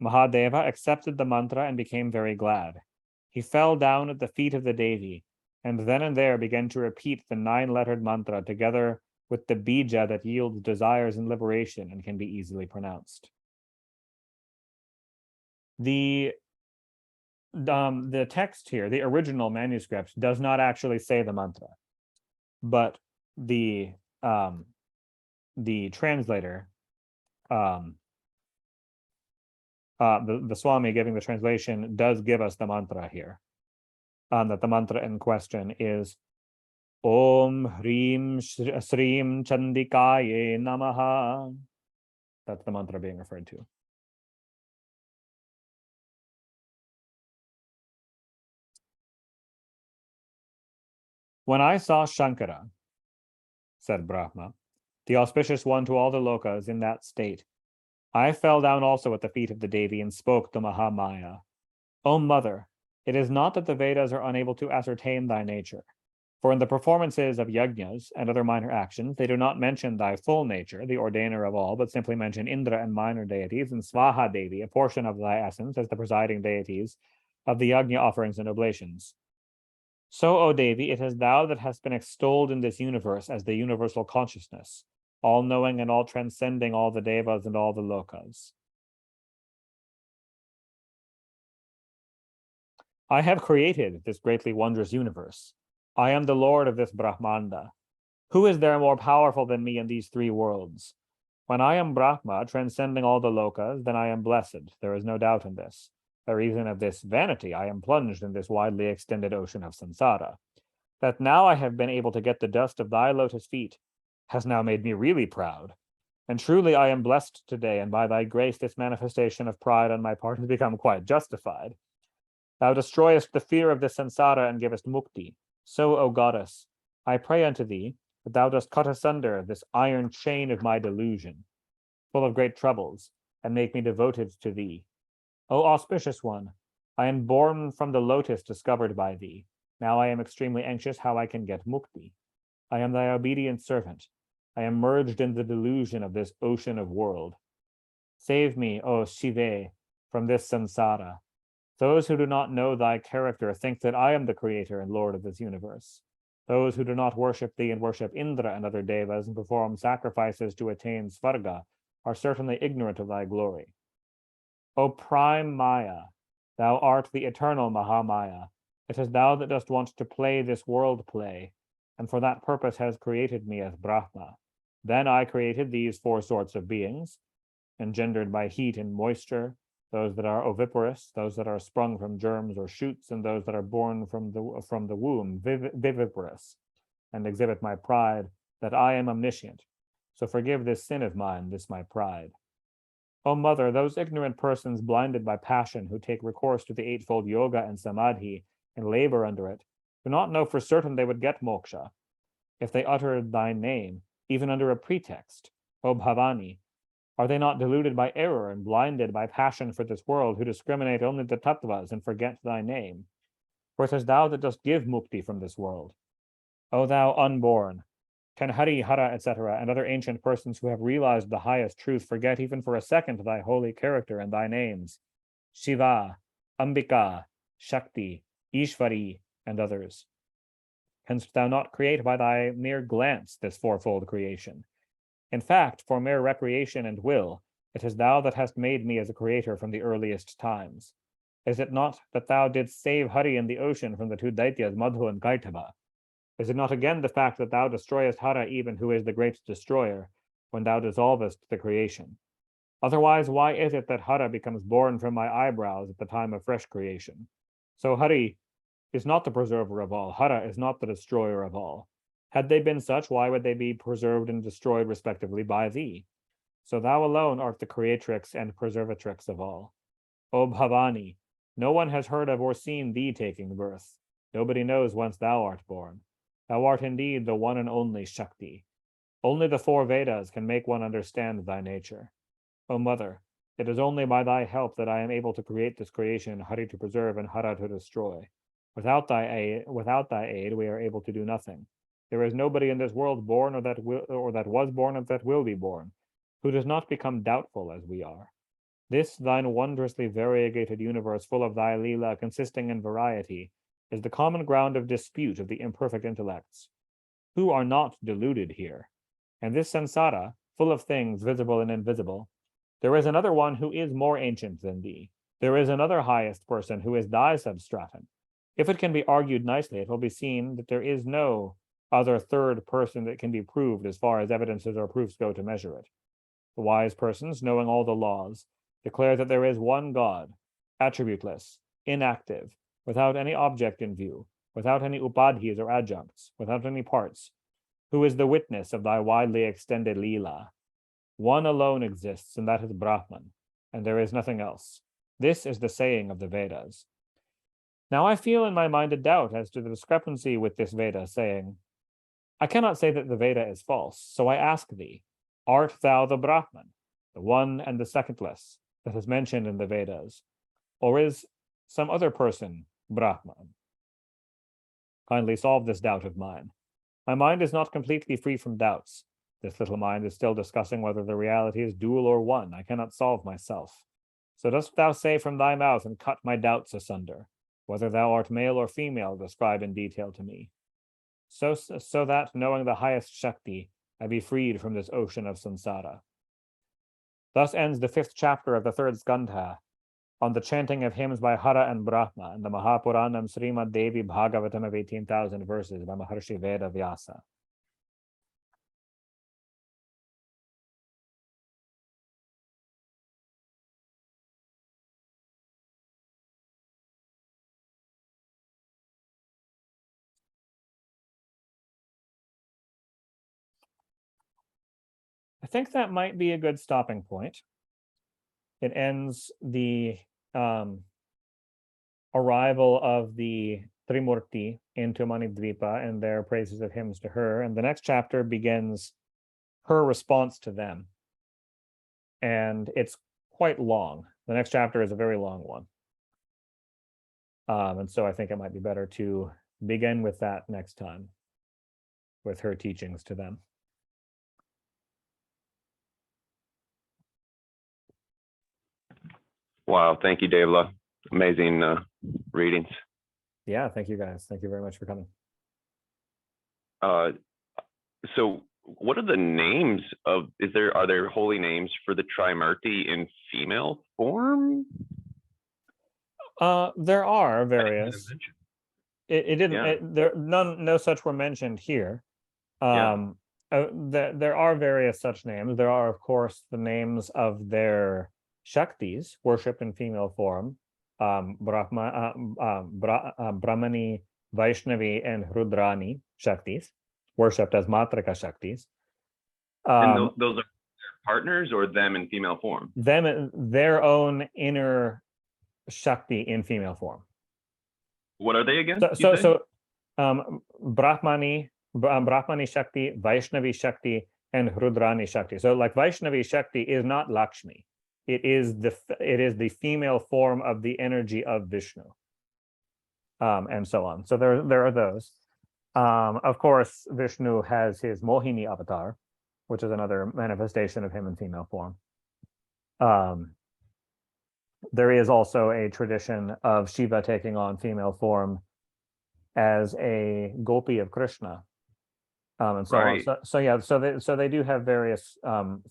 Mahadeva accepted the mantra and became very glad. He fell down at the feet of the Devi, and then and there began to repeat the 9-lettered mantra together with the bija that yields desires and liberation and can be easily pronounced. The text here, the original manuscript, does not actually say the mantra, but the translator, the Swami giving the translation, does give us the mantra here. That the mantra in question is Om Hrim Srim Chandikaye Namaha. That's the mantra being referred to. When I saw Shankara, said Brahma, the auspicious one to all the lokas in that state. I fell down also at the feet of the Devi and spoke to Mahamaya. O mother, it is not that the Vedas are unable to ascertain thy nature. For in the performances of yajnas and other minor actions, they do not mention thy full nature, the ordainer of all, but simply mention Indra and minor deities, and Svaha Devi, a portion of thy essence, as the presiding deities of the yajna offerings and oblations. So, O Devi, it is thou that hast been extolled in this universe as the universal consciousness, all-knowing and all-transcending all the devas and all the lokas. I have created this greatly wondrous universe. I am the Lord of this Brahmanda. Who is there more powerful than me in these three worlds? When I am Brahma, transcending all the lokas, then I am blessed. There is no doubt in this. By reason of this vanity, I am plunged in this widely extended ocean of samsara. That now I have been able to get the dust of thy lotus feet has now made me really proud. And truly I am blessed today, and by thy grace this manifestation of pride on my part has become quite justified. Thou destroyest the fear of the samsara and givest mukti. So, O goddess, I pray unto thee that thou dost cut asunder this iron chain of my delusion, full of great troubles, and make me devoted to thee. O auspicious one, I am born from the lotus discovered by thee. Now I am extremely anxious how I can get mukti. I am thy obedient servant. I am merged in the delusion of this ocean of world. Save me, O Shiva, from this samsara. Those who do not know thy character think that I am the creator and lord of this universe. Those who do not worship thee and worship Indra and other devas and perform sacrifices to attain svarga are certainly ignorant of thy glory. O prime Maya, thou art the eternal Mahamaya. It is thou that dost want to play this world play, and for that purpose has created me as Brahma. Then I created these four sorts of beings, engendered by heat and moisture, those that are oviparous, those that are sprung from germs or shoots, and those that are born from the womb, viviparous, and exhibit my pride that I am omniscient. So forgive this sin of mine, this my pride. O mother, those ignorant persons blinded by passion who take recourse to the eightfold yoga and samadhi and labor under it, do not know for certain they would get moksha if they uttered thy name, even under a pretext. O Bhavani, are they not deluded by error and blinded by passion for this world, who discriminate only the tattvas and forget thy name? For it is thou that dost give mukti from this world. O thou unborn, can Hari, Hara, etc., and other ancient persons who have realized the highest truth forget even for a second thy holy character and thy names? Shiva, Ambika, Shakti, Ishvari, and others. Canst thou not create by thy mere glance this fourfold creation? In fact, for mere recreation and will, it is thou that hast made me as a creator from the earliest times. Is it not that thou didst save Hari in the ocean from the two Daityas, Madhu and Kaitava? Is it not again the fact that thou destroyest Hara, even who is the great destroyer, when thou dissolvest the creation? Otherwise, why is it that Hara becomes born from my eyebrows at the time of fresh creation? So Hari is not the preserver of all. Hara is not the destroyer of all. Had they been such, why would they be preserved and destroyed respectively by thee? So thou alone art the creatrix and preservatrix of all. O Bhavani, no one has heard of or seen thee taking birth. Nobody knows whence thou art born. Thou art indeed the one and only Shakti. Only the four Vedas can make one understand thy nature. O mother, it is only by thy help that I am able to create this creation, Hari to preserve and Hara to destroy. Without thy aid, we are able to do nothing. There is nobody in this world born or that was born or that will be born, who does not become doubtful as we are. This thine wondrously variegated universe, full of thy Leela, consisting in variety, is the common ground of dispute of the imperfect intellects, who are not deluded here. And this samsara, full of things visible and invisible, there is another one who is more ancient than thee. There is another highest person who is thy substratum. If it can be argued nicely, it will be seen that there is no other third person that can be proved as far as evidences or proofs go to measure it. The wise persons, knowing all the laws, declare that there is one God, attributeless, inactive, without any object in view, without any upadhis or adjuncts, without any parts, who is the witness of thy widely extended Leela. One alone exists, and that is Brahman, and there is nothing else. This is the saying of the Vedas. Now I feel in my mind a doubt as to the discrepancy with this Veda saying, I cannot say that the Veda is false, so I ask thee, art thou the Brahman, the one and the secondless that is mentioned in the Vedas, or is some other person Brahman? Kindly solve this doubt of mine. My mind is not completely free from doubts. This little mind is still discussing whether the reality is dual or one. I cannot solve myself. So dost thou say from thy mouth and cut my doubts asunder, whether thou art male or female, describe in detail to me. So that, knowing the highest Shakti, I be freed from this ocean of samsara. Thus ends the 5th chapter of the 3rd Skandha, on the chanting of hymns by Hara and Brahma in the Mahapuranam Srimad Devi Bhagavatam of 18,000 verses by Maharshi Veda Vyasa. I think that might be a good stopping point. It ends the arrival of the Trimurti into Manidripa and their praises of hymns to her. And the next chapter begins her response to them. And it's quite long. The next chapter is a very long one. And so I think it might be better to begin with that next time, with her teachings to them.
Wow, thank you, Devla. Amazing readings.
Yeah, thank you guys. Thank you very much for coming.
So what are the names of, are there holy names for the Trimurti in female form?
There are various. No such were mentioned here. There are various such names. There are, of course, the names of their Shaktis worshipped in female form, Brahmani, Vaishnavi, and Rudrani Shaktis, worshipped as Matrika Shaktis.
And those are partners or them in female form?
Their own inner Shakti in female form.
What are they again?
Brahmani Shakti, Vaishnavi Shakti, and Rudrani Shakti. So like Vaishnavi Shakti is not Lakshmi. It is the female form of the energy of Vishnu. And so on. So there are those. Of course, Vishnu has his Mohini avatar, which is another manifestation of him in female form. There is also a tradition of Shiva taking on female form as a gopi of Krishna, and so on. So they do have various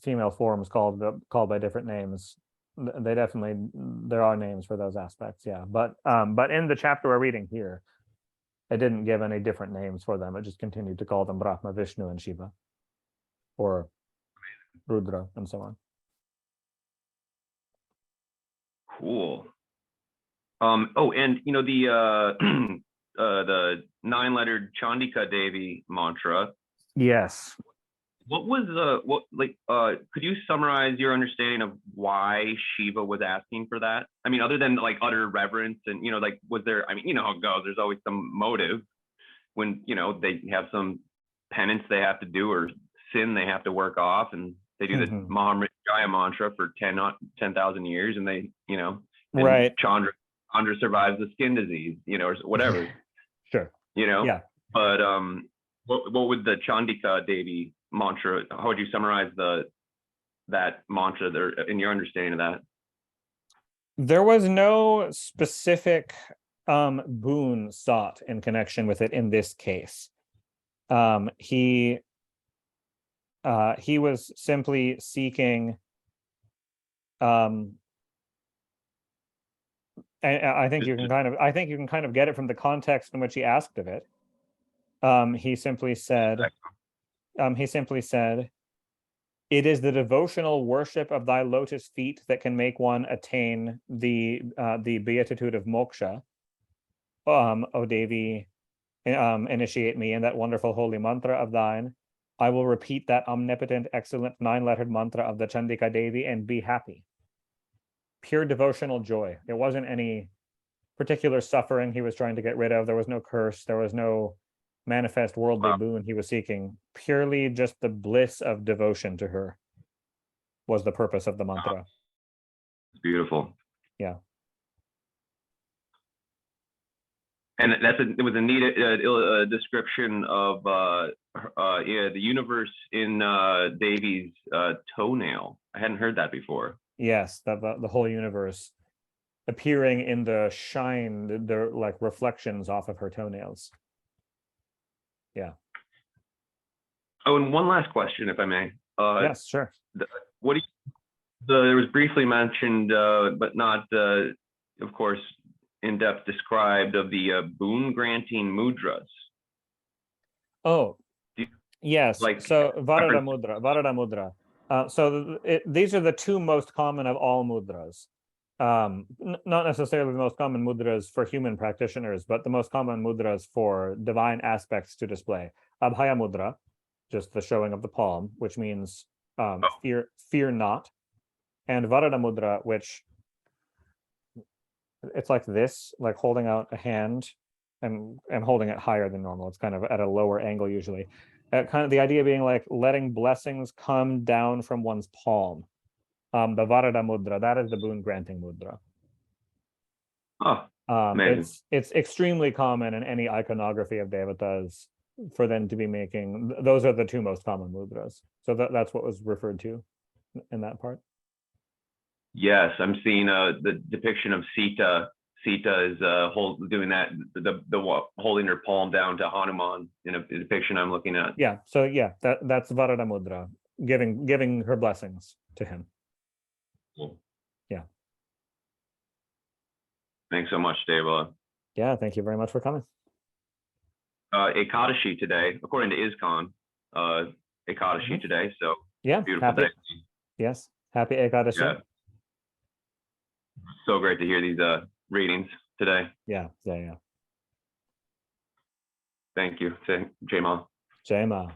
female forms called by different names. There are names for those aspects, yeah. But in the chapter we're reading here, it didn't give any different names for them. It just continued to call them Brahma, Vishnu, and Shiva, or Rudra, and so on.
Cool. Oh, and you know the 9-lettered Chandika Devi mantra.
Yes.
What was could you summarize your understanding of why Shiva was asking for that? I mean, other than like utter reverence and, you know, like, was there, I mean, you know how it goes, there's always some motive when, you know, they have some penance they have to do or sin they have to work off, and they do the Manidripa mantra for 10,000 years, and they, you know,
right.
Chandra survives the skin disease, you know, or whatever.
Sure.
You know?
Yeah.
But what would the Chandika Devi mantra, how would you summarize that mantra there in your understanding of that?
There was no specific boon sought in connection with it in this case. He was simply seeking and I think you can kind of get it from the context in which he asked of it. He simply said, it is the devotional worship of thy lotus feet that can make one attain the beatitude of moksha. O Devi, initiate me in that wonderful holy mantra of thine. I will repeat that omnipotent, excellent 9-lettered mantra of the Chandika Devi and be happy. Pure devotional joy. There wasn't any particular suffering he was trying to get rid of. There was no curse. There was no manifest worldly
Wow.
boon he was seeking. Purely just the bliss of devotion to her was the purpose of the mantra.
It's beautiful.
Yeah.
And it was a neat description of the universe in Devi's toenail. I hadn't heard that before.
Yes, the whole universe appearing in the shine, the like reflections off of her toenails. Yeah.
Oh, and one last question, if I may.
Yes, sure.
What do you, there was briefly mentioned, but not, of course, in depth described of the boon granting mudras.
Oh,
Do you,
yes.
like
So Varada
reference-
Mudra. These are the two most common of all mudras. Not necessarily the most common mudras for human practitioners, but the most common mudras for divine aspects to display. Abhaya Mudra, just the showing of the palm, which means fear not, and Varada Mudra, which it's like this, like holding out a hand and holding it higher than normal. It's kind of at a lower angle usually. Kind of the idea being like letting blessings come down from one's palm. The Varada Mudra, that is the boon granting mudra.
Amazing.
It's extremely common in any iconography of devatas for them to be making. Those are the two most common mudras. So that's what was referred to in that part.
Yes, I'm seeing the depiction of Sita. Sita is doing that, the holding her palm down to Hanuman in a depiction I'm looking at.
Yeah. So yeah, that's Varada Mudra, giving her blessings to him.
Cool.
Yeah.
Thanks so much, Deva.
Yeah. Thank you very much for coming.
Ekadashi today, according to ISKCON, Ekadashi today. So
yeah,
beautiful
happy.
day.
Yes, happy Ekadashi.
Yeah. So great to hear these readings today.
Yeah.
Thank you. Jai Ma.
Jai Ma.